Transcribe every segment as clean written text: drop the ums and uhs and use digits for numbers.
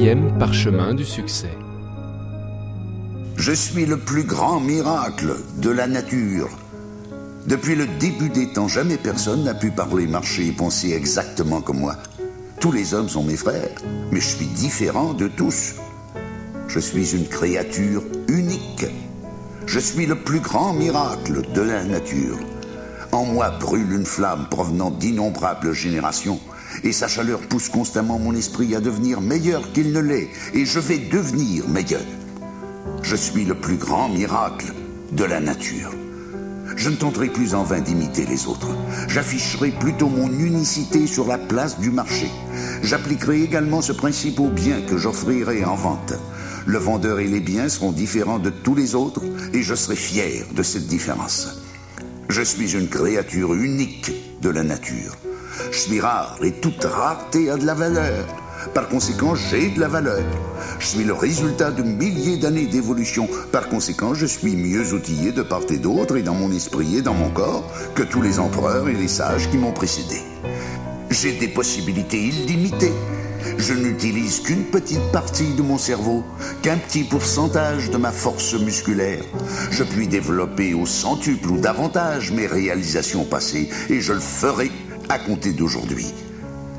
4e parchemin du succès. Je suis le plus grand miracle de la nature. Depuis le début des temps, jamais personne n'a pu parler, marcher et penser exactement comme moi. Tous les hommes sont mes frères, mais je suis différent de tous. Je suis une créature unique. Je suis le plus grand miracle de la nature. En moi brûle une flamme provenant d'innombrables générations, et sa chaleur pousse constamment mon esprit à devenir meilleur qu'il ne l'est, et je vais devenir meilleur. Je suis le plus grand miracle de la nature. Je ne tenterai plus en vain d'imiter les autres. J'afficherai plutôt mon unicité sur la place du marché. J'appliquerai également ce principe aux biens que j'offrirai en vente. Le vendeur et les biens seront différents de tous les autres, et je serai fier de cette différence. Je suis une créature unique de la nature. Je suis rare et toute rareté a de la valeur. Par conséquent, j'ai de la valeur. Je suis le résultat de milliers d'années d'évolution. Par conséquent, je suis mieux outillé de part et d'autre, et dans mon esprit et dans mon corps, que tous les empereurs et les sages qui m'ont précédé. J'ai des possibilités illimitées. Je n'utilise qu'une petite partie de mon cerveau, qu'un petit pourcentage de ma force musculaire. Je puis développer au centuple ou davantage mes réalisations passées, et je le ferai à compter d'aujourd'hui.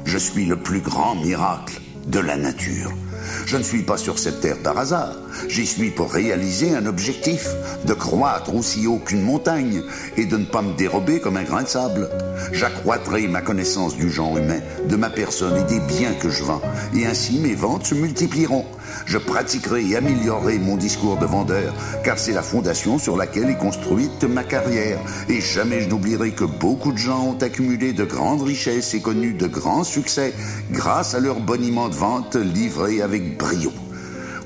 Je suis le plus grand miracle de la nature. Je ne suis pas sur cette terre par hasard. J'y suis pour réaliser un objectif, de croître aussi haut qu'une montagne et de ne pas me dérober comme un grain de sable. J'accroîtrai ma connaissance du genre humain, de ma personne et des biens que je vends, et ainsi mes ventes se multiplieront. Je pratiquerai et améliorerai mon discours de vendeur, car c'est la fondation sur laquelle est construite ma carrière. Et jamais je n'oublierai que beaucoup de gens ont accumulé de grandes richesses et connu de grands succès grâce à leur boniment de vente livré avec brio.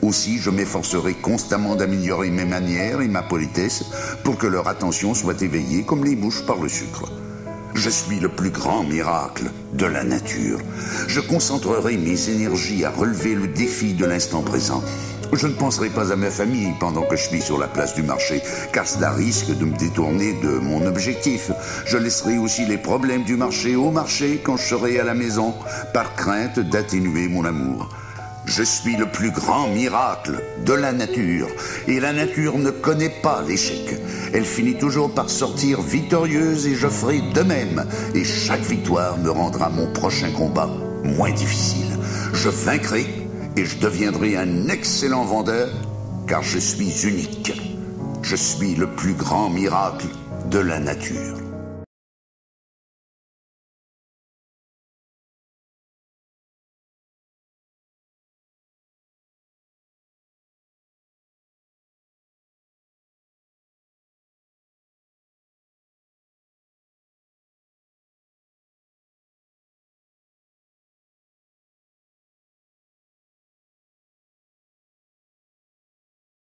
Aussi, je m'efforcerai constamment d'améliorer mes manières et ma politesse pour que leur attention soit éveillée comme les mouches par le sucre. Je suis le plus grand miracle de la nature. Je concentrerai mes énergies à relever le défi de l'instant présent. Je ne penserai pas à ma famille pendant que je suis sur la place du marché, car cela risque de me détourner de mon objectif. Je laisserai aussi les problèmes du marché au marché quand je serai à la maison, par crainte d'atténuer mon amour. Je suis le plus grand miracle de la nature, et la nature ne connaît pas l'échec. Elle finit toujours par sortir victorieuse, et je ferai de même, et chaque victoire me rendra mon prochain combat moins difficile. Je vaincrai, et je deviendrai un excellent vendeur, car je suis unique. Je suis le plus grand miracle de la nature.